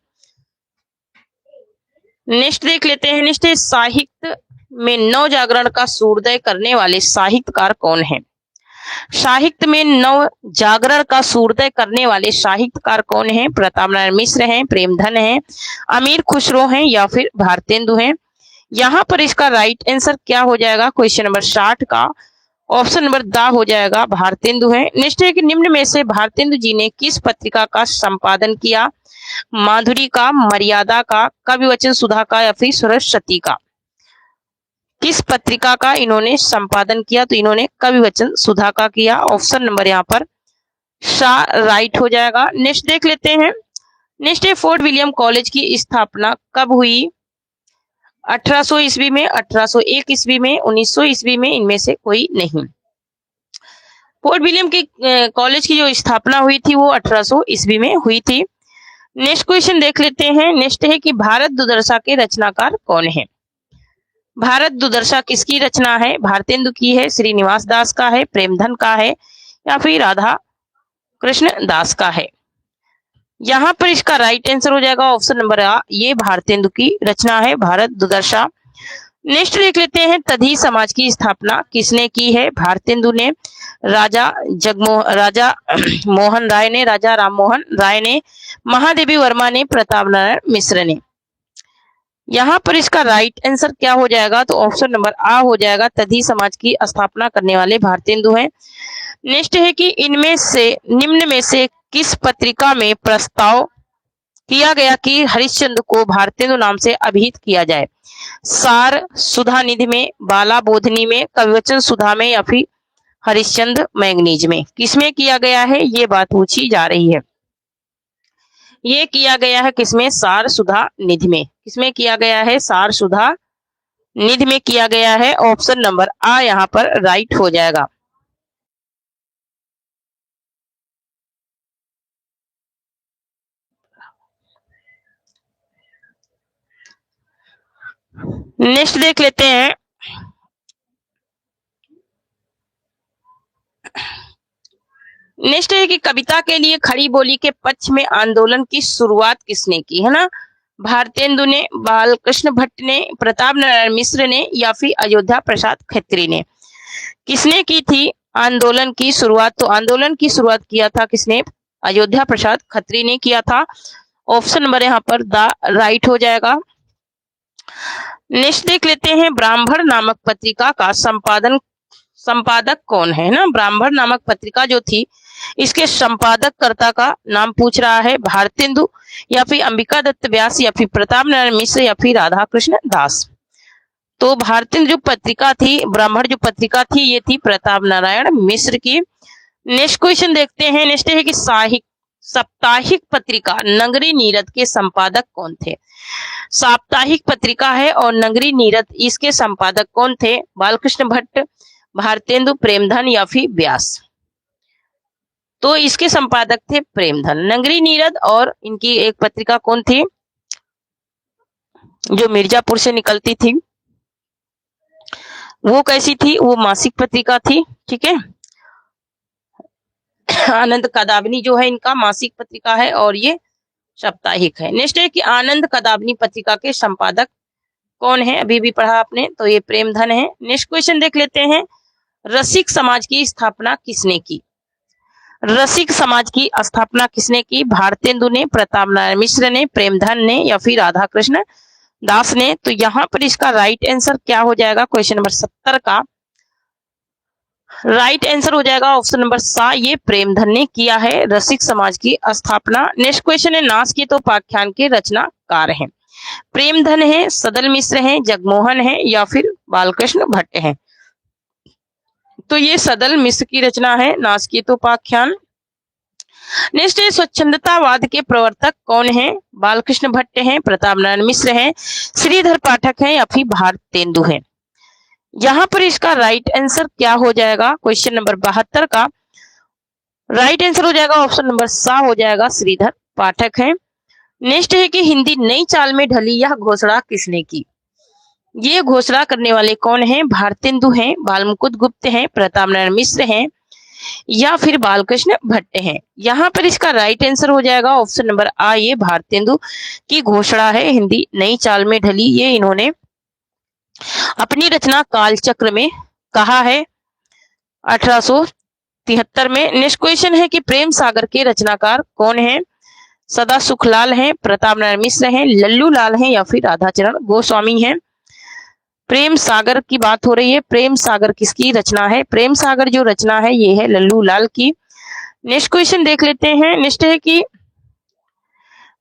नेक्स्ट देख लेते हैं, नेक्स्ट है साहित्य में नव जागरण का सूर्योदय करने वाले साहित्यकार कौन है, साहित्य में नव जागरण का सूर्योदय करने वाले साहित्यकार कौन है, प्रताप नारायण मिश्र हैं, प्रेमधन हैं, अमीर खुसरो हैं या फिर भारतेंदु हैं। यहाँ पर इसका राइट आंसर क्या हो जाएगा, क्वेश्चन नंबर 60 का ऑप्शन नंबर दा हो जाएगा, भारतेंदु है। नेक्स्ट है कि निम्न में से भारतेंदु जी ने किस पत्रिका का संपादन किया, माधुरी का, मर्यादा का, कवि वचन सुधा का या फिर सरस्वती का। किस पत्रिका का इन्होंने संपादन किया, तो इन्होंने कवि वचन सुधा का किया, ऑप्शन नंबर यहाँ पर सा राइट हो जाएगा। नेक्स्ट देख लेते हैं, नेक्स्ट है फोर्ट विलियम कॉलेज की स्थापना कब हुई, 1800 ईस्वी में, 1801 ईस्वी में, 1900 ईस्वी में, इनमें से कोई नहीं। फोर्ट विलियम की कॉलेज की जो स्थापना हुई थी वो 1800 ईस्वी में हुई थी। नेक्स्ट क्वेश्चन देख लेते हैं, नेक्स्ट है कि भारत दुर्दशा के रचनाकार कौन है, भारत दुर्दशा किसकी रचना है, भारतेंदु की है, श्रीनिवास दास का है, प्रेमधन का है या फिर राधा कृष्ण दास का है। यहाँ पर इसका राइट आंसर हो जाएगा ऑप्शन नंबर आ, ये भारतेंदु की रचना है, भारत दुर्दशा। नेक्स्ट देख लेते हैं, तधी समाज की स्थापना किसने की है, भारतेंदु ने, राजा मोहन राय ने, राजा राम मोहन राय ने, महादेवी वर्मा ने, प्रताप नारायण मिश्र ने। यहाँ पर इसका राइट आंसर क्या हो जाएगा, तो ऑप्शन नंबर आ हो जाएगा, तधी समाज की स्थापना करने वाले भारतेंदु हैं। नेक्स्ट है कि इनमें से निम्न में से किस पत्रिका में प्रस्ताव किया गया कि हरिश्चंद्र को भारतेंदु नाम से अभिहित किया जाए, सार सुधा निधि में, बाला बोधनी में, कविवचन सुधा में या फिर हरिश्चंद्र मैगनीज में। किसमें किया गया है ये बात पूछी जा रही है, ये किया गया है किसमें, सार सुधा निधि में। किसमें किया गया है, सार सुधा निधि में किया गया है, ऑप्शन नंबर आ यहाँ पर राइट हो जाएगा। नेक्स्ट देख लेते हैं, नेक्स्ट है कि कविता के लिए खड़ी बोली के पक्ष में आंदोलन की शुरुआत किसने की, है ना। भारतेंदु ने, बालकृष्ण भट्ट ने, प्रताप नारायण मिश्र ने या फिर अयोध्या प्रसाद खत्री ने। किसने की थी आंदोलन की शुरुआत? तो आंदोलन की शुरुआत किया था किसने? अयोध्या प्रसाद खत्री ने किया था। ऑप्शन नंबर यहाँ पर द राइट हो जाएगा। नेक्स्ट देख लेते हैं, ब्राह्मण नामक पत्रिका का संपादक कौन है ना। ब्राह्मण नामक पत्रिका जो थी इसके संपादक कर्ता का नाम पूछ रहा है। भारतेंदु या फिर अंबिका दत्त व्यास या फिर प्रताप नारायण मिश्र या फिर राधा कृष्ण दास। तो भारतेंदु जो पत्रिका थी, ब्राह्मण जो पत्रिका थी, ये थी प्रताप नारायण मिश्र की। नेक्स्ट क्वेश्चन देखते हैं। नेक्स्ट है कि साप्ताहिक पत्रिका नगरी नीरद के संपादक कौन थे? साप्ताहिक पत्रिका है और नगरी नीरद, इसके संपादक कौन थे? बालकृष्ण भट्ट, भारतेंदु, प्रेमधन या फिर व्यास। तो इसके संपादक थे प्रेमधन। नगरी नीरद और इनकी एक पत्रिका कौन थी जो मिर्जापुर से निकलती थी, वो कैसी थी? वो मासिक पत्रिका थी, ठीक है। आनंद कदावनी जो है इनका मासिक पत्रिका है और ये साप्ताहिक है। नेक्स्ट है कि आनंद कदावनी पत्रिका के संपादक कौन है? अभी भी पढ़ा आपने, तो ये प्रेमधन है। नेक्स्ट क्वेश्चन देख लेते हैं, रसिक समाज की स्थापना किसने की? रसिक समाज की स्थापना किसने की? भारतेंदु ने, प्रताप नारायण मिश्र ने, प्रेमधन ने या फिर राधा कृष्ण दास ने। तो यहाँ पर इसका राइट आंसर क्या हो जाएगा? क्वेश्चन नंबर 70 का राइट आंसर हो जाएगा ऑप्शन नंबर सा, ये प्रेमधन ने किया है रसिक समाज की स्थापना। नेक्स्ट क्वेश्चन है, नासकेत उपाख्यान के रचनाकार हैं। प्रेमधन है, सदल मिश्र हैं, जगमोहन है या फिर बालकृष्ण भट्ट हैं। तो ये सदल मिश्र की रचना है नासकेत उपाख्यान। नेक्स्ट है, स्वच्छंदतावाद के प्रवर्तक कौन है? बालकृष्ण भट्ट हैं, प्रताप नारायण मिश्र हैं, श्रीधर पाठक हैं या फिर भारतेंदु हैं। यहाँ पर इसका राइट आंसर क्या हो जाएगा? क्वेश्चन नंबर 72 का राइट आंसर हो जाएगा ऑप्शन नंबर सा हो जाएगा, श्रीधर पाठक है। नेक्स्ट है कि हिंदी नई चाल में ढली यह घोषणा किसने की? ये घोषणा करने वाले कौन हैं? भारतेंदु हैं, बालमुकुंद गुप्त हैं, प्रताप नारायण मिश्र हैं या फिर बालकृष्ण भट्ट हैं। यहाँ पर इसका राइट आंसर हो जाएगा ऑप्शन नंबर आ, ये भारतेंदु की घोषणा है हिंदी नई चाल में ढली। ये इन्होंने अपनी रचना कालचक्र में कहा है 1873 में। नेक्स्ट क्वेश्चन है कि प्रेम सागर के रचनाकार कौन है? सदा सुखलाल हैं, प्रताप नारायण मिश्र हैं, लल्लू लाल हैं या फिर राधाचरण गोस्वामी हैं। प्रेम सागर की बात हो रही है। प्रेम सागर किसकी रचना है? प्रेम सागर जो रचना है ये है लल्लू लाल की। नेक्स्ट क्वेश्चन देख लेते हैं। नेक्स्ट है कि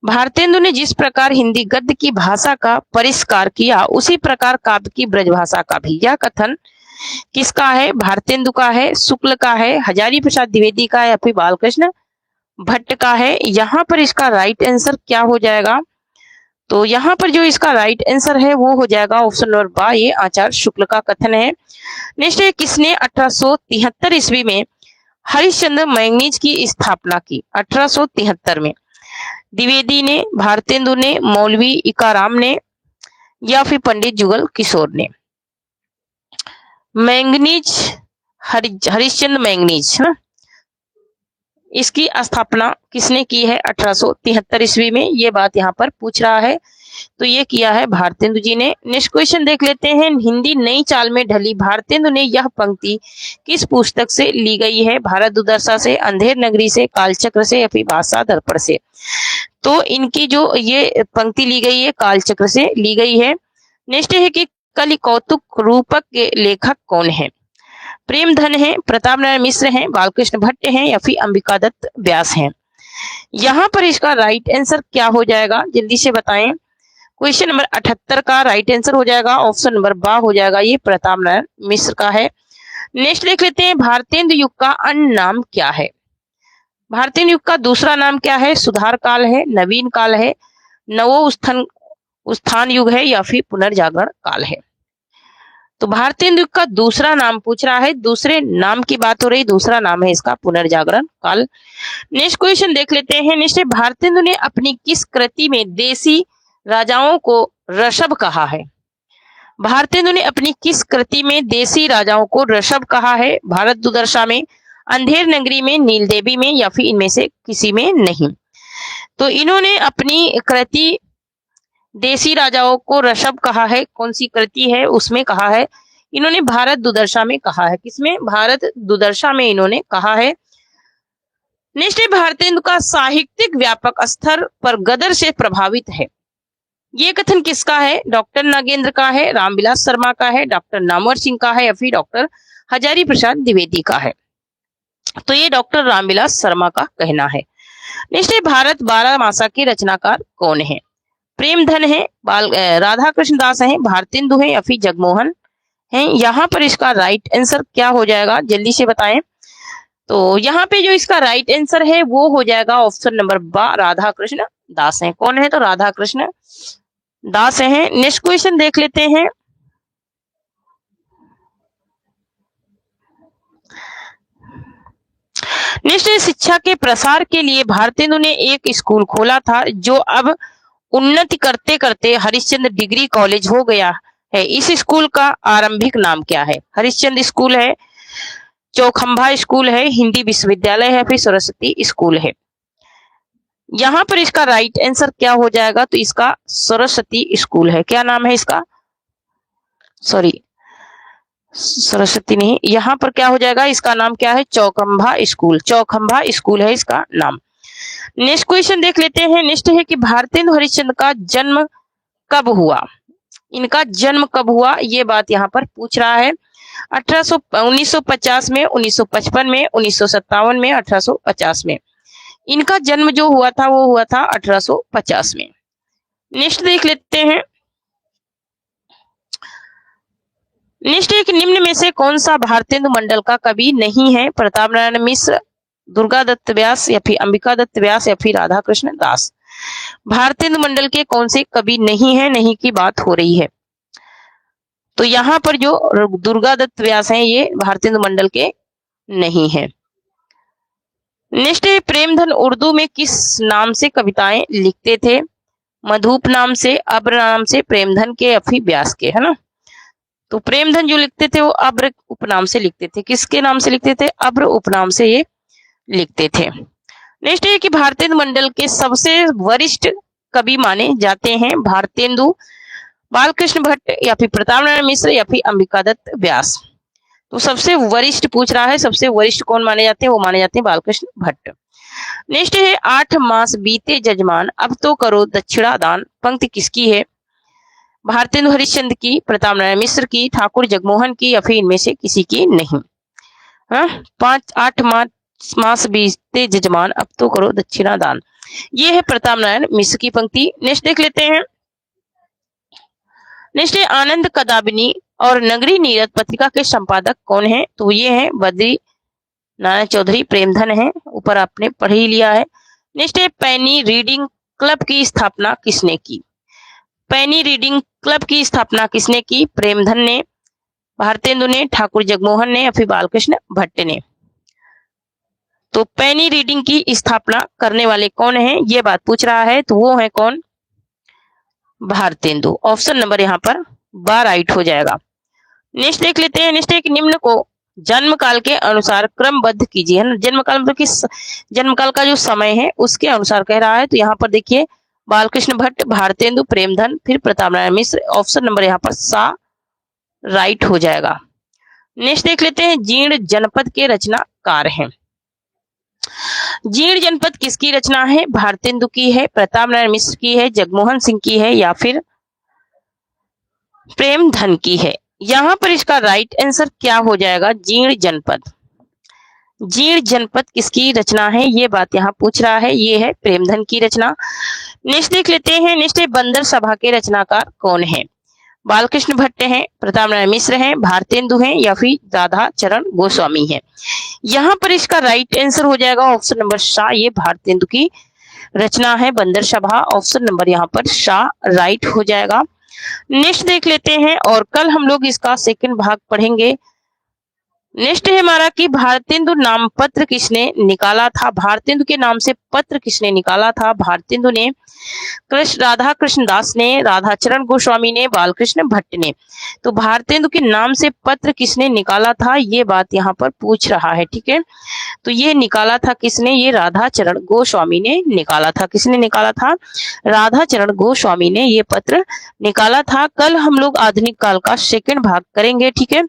भारतेंदु ने जिस प्रकार हिंदी गद्य की भाषा का परिष्कार किया उसी प्रकार काव्य की ब्रजभाषा का भी। यह कथन किसका है? भारतेंदु का है, शुक्ल का है, हजारी प्रसाद द्विवेदी का है या फिर बालकृष्ण भट्ट का है। यहाँ पर इसका राइट आंसर क्या हो जाएगा? तो यहाँ पर जो इसका राइट आंसर है वो हो जाएगा ऑप्शन नंबर बा, ये आचार्य शुक्ल का कथन है। नेक्स्ट है, किसने 1873 ईस्वी में हरिश्चंद्र मैगनीज की स्थापना की? 1873 में द्विवेदी ने, भारतेंदु ने, मौलवी इकाराम ने या फिर पंडित जुगल किशोर ने। मैगनीज, हरिश्चंद्र मैगनीज, इसकी स्थापना किसने की है 1873 ईस्वी में? ये बात यहाँ पर पूछ रहा है, तो ये किया है भारतेंदु जी ने। नेक्स्ट क्वेश्चन देख लेते हैं। हिंदी नई चाल में ढली भारतेंदु ने यह पंक्ति किस पुस्तक से ली गई है? भारत दुर्दशा से, अंधेर नगरी से, कालचक्र से या फिर भाषा दर्पण से। तो इनकी जो ये पंक्ति ली गई है कालचक्र से ली गई है। नेक्स्ट है कि कलि कौतुक रूपक के लेखक कौन है? प्रेमधन है, प्रताप नारायण मिश्र हैं, बालकृष्ण भट्ट हैं या फिर अंबिका दत्त व्यास हैं। यहाँ पर इसका राइट आंसर क्या हो जाएगा? जल्दी से बताएं। क्वेश्चन नंबर 78 का राइट आंसर हो जाएगा ऑप्शन नंबर बा हो जाएगा, ये प्रताप नारायण मिश्र का है। नेक्स्ट देख लेते हैं। भारतेंदु युग का अन्य नाम क्या है? भारतेंदु युग का दूसरा नाम क्या है? सुधार काल है, नवीन काल है, नवो उत्थान युग है या फिर पुनर्जागरण काल है। तो भारतेंदु युग का दूसरा नाम पूछ रहा है, दूसरे नाम की बात हो रही, दूसरा नाम है इसका पुनर्जागरण काल। नेक्स्ट क्वेश्चन देख लेते हैं। नेक्स्ट, भारतेंदु ने अपनी किस कृति में देसी राजाओं को ऋषभ कहा है? भारतेंदु ने अपनी किस कृति में देसी राजाओं को ऋषभ कहा है? भारत दुर्दशा में, अंधेर नगरी में, नील देवी में या फिर इनमें से किसी में नहीं। तो इन्होंने अपनी कृति देसी राजाओं को ऋषभ कहा है, कौन सी कृति है उसमें कहा है, इन्होंने भारत दुर्दशा में कहा है। किसमें? भारत दुर्दशा में इन्होंने कहा है। नेक्स्ट है, भारतेंदु का साहित्यिक व्यापक स्तर पर गदर से प्रभावित है। ये कथन किसका है? डॉक्टर नागेंद्र का है, रामविलास शर्मा का है, डॉक्टर नामवर सिंह का है या फिर डॉक्टर हजारी प्रसाद द्विवेदी का है? तो ये डॉक्टर रामविलास शर्मा का कहना है। नेक्स्ट है, भारत 12 मासा के रचनाकार कौन है? प्रेमधन है, राधा कृष्ण दास है, भारतेंदु है या फिर जगमोहन है? यहाँ पर इसका राइट आंसर क्या हो जाएगा, जल्दी से बताएं। तो यहाँ पे जो इसका राइट आंसर है वो हो जाएगा ऑप्शन नंबर बा, राधा कृष्ण दास है। कौन है? तो राधा कृष्ण दास है। नेक्स्ट क्वेश्चन देख लेते हैं। नेक्स्ट, शिक्षा के प्रसार के लिए भारतेंदु ने एक स्कूल खोला था जो अब उन्नति करते करते हरिश्चंद्र डिग्री कॉलेज हो गया है। इस स्कूल का आरंभिक नाम क्या है? हरिश्चंद्र स्कूल है, चौखंभा स्कूल है, हिंदी विश्वविद्यालय है, फिर सरस्वती स्कूल है? यहाँ पर इसका राइट आंसर क्या हो जाएगा? तो इसका सरस्वती स्कूल है। क्या नाम है इसका? सॉरी, सरस्वती नहीं, यहाँ पर क्या हो जाएगा? इसका नाम क्या है? चौखंभा स्कूल। चौखंभा स्कूल है इसका नाम। नेक्स्ट क्वेश्चन देख लेते हैं। नेक्स्ट है कि भारतेंदु हरिश्चंद्र का जन्म कब हुआ? इनका जन्म कब हुआ ये बात यहाँ पर पूछ रहा है। 1950 में, 1955 में, 1957 में, 1850 में? इनका जन्म जो हुआ था वो हुआ था 1850 में। नेक्स्ट देख लेते हैं। नेक्स्ट एक, निम्न में से कौन सा भारतेंदु मंडल का कवि नहीं है? प्रताप नारायण मिश्र, दुर्गा दत्त व्यास या फिर अंबिका दत्त व्यास या फिर राधा कृष्ण दास? भारतेंदु मंडल के कौन से कवि नहीं है? नहीं की बात हो रही है। तो यहाँ पर जो दुर्गा दत्त व्यास हैं ये भारतेंदु मंडल के नहीं है। नेक्स्ट है, प्रेमधन उर्दू में किस नाम से कविताएं लिखते थे? मधुप नाम से, अब्र नाम से, प्रेमधन के या फिर व्यास के, है ना? तो प्रेमधन जो लिखते थे वो अब्र उपनाम से लिखते थे। किसके नाम से लिखते थे? अब्र उपनाम से ये लिखते थे। नेक्स्ट है कि भारतेंदु मंडल के सबसे वरिष्ठ कवि माने जाते हैं भारतेंदु, बालकृष्ण भट्ट या फिर प्रताप नारायण मिश्र या फिर अंबिका दत्त व्यास? तो सबसे वरिष्ठ पूछ रहा है, सबसे वरिष्ठ कौन माने जाते हैं? वो माने जाते हैं बालकृष्ण भट्ट। नेक्स्ट है, 8 मास बीते जजमान अब तो करो दक्षिणा दान, पंक्ति किसकी है? भारतेंदु हरिश्चंद्र की, प्रताप नारायण मिश्र की, ठाकुर जगमोहन की या फिर इनमें से किसी की नहीं? 8 मास बीते जजमान अब तो करो दक्षिणा दान, ये है प्रताप नारायण मिश्र की पंक्ति। नेक्स्ट देख लेते हैं। नेक्स्ट है, आनंद कदाबिनी और नगरी नीरद पत्रिका के संपादक कौन है? तो ये है बद्री नारायण चौधरी, प्रेमधन है, ऊपर आपने पढ़ ही लिया है। नेक्स्ट है, पैनी रीडिंग क्लब की स्थापना किसने की? पैनी रीडिंग क्लब की स्थापना किसने की? प्रेमधन ने, भारतेंदु ने, ठाकुर जगमोहन ने या फिर बालकृष्ण भट्ट ने? तो पैनी रीडिंग की स्थापना करने वाले कौन है ये बात पूछ रहा है। तो वो है कौन? भारतेंदु। ऑप्शन नंबर यहाँ पर बा राइट हो जाएगा। नेक्स्ट देख लेते हैं। नेक्स्ट एक, निम्न को जन्म काल के अनुसार क्रमबद्ध कीजिए, है ना? जन्म काल मतलब किस जन्म काल का जो समय है उसके अनुसार कह रहा है। तो यहाँ पर देखिए, बालकृष्ण भट्ट, भारतेंदु, प्रेमधन, फिर प्रताप नारायण मिश्र। ऑप्शन नंबर यहाँ पर सा राइट हो जाएगा। नेक्स्ट देख लेते हैं, जीर्ण जनपद के रचनाकार हैं। जीर्ण जनपद किसकी रचना है? भारतेंदु की है, प्रताप नारायण मिश्र की है, जगमोहन सिंह की है या फिर प्रेमधन की है? यहाँ पर इसका राइट आंसर क्या हो जाएगा? जीर्ण जनपद। जीर्ण जनपद किसकी रचना है ये बात यहाँ पूछ रहा है, ये है प्रेमधन की रचना। नेक्स्ट देख लेते हैं। नेक्स्ट है, बंदर सभा के रचनाकार कौन है? बालकृष्ण भट्ट हैं, प्रताप नारायण मिश्र हैं, भारतेंदु हैं या फिर राधा चरण गोस्वामी है? यहाँ पर इसका राइट आंसर हो जाएगा ऑप्शन नंबर शाह, ये भारतेंदु की रचना है बंदर सभा। ऑप्शन नंबर यहाँ पर शाह राइट हो जाएगा। नेक्स्ट देख लेते हैं, और कल हम लोग इसका सेकंड भाग पढ़ेंगे। नेक्स्ट है हमारा कि भारतेंदु नाम पत्र किसने निकाला था। भारतेंदु के नाम से पत्र किसने निकाला था। भारतेंदु ने राधा कृष्ण दास ने, राधाचरण गोस्वामी ने, बालकृष्ण भट्ट ने। तो भारतेंदु के नाम से पत्र किसने निकाला था, ये बात यहाँ पर पूछ रहा है। ठीक है, तो ये निकाला था किसने, ये राधाचरण गोस्वामी ने निकाला था। किसने निकाला था, राधाचरण गोस्वामी ने ये पत्र निकाला था। कल हम लोग आधुनिक काल का सेकंड भाग करेंगे। ठीक है,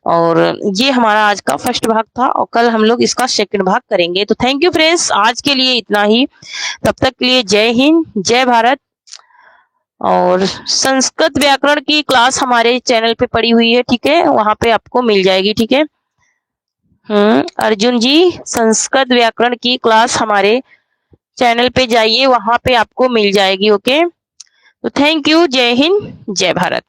और ये हमारा आज का फर्स्ट भाग था और कल हम लोग इसका सेकंड भाग करेंगे। तो थैंक यू फ्रेंड्स, आज के लिए इतना ही। तब तक के लिए जय हिंद, जय भारत। और संस्कृत व्याकरण की क्लास हमारे चैनल पे पड़ी हुई है। ठीक है, वहां पे आपको मिल जाएगी। ठीक है, अर्जुन जी, संस्कृत व्याकरण की क्लास हमारे चैनल पे जाइए, वहां पे आपको मिल जाएगी। ओके, तो थैंक यू, जय हिंद, जय भारत।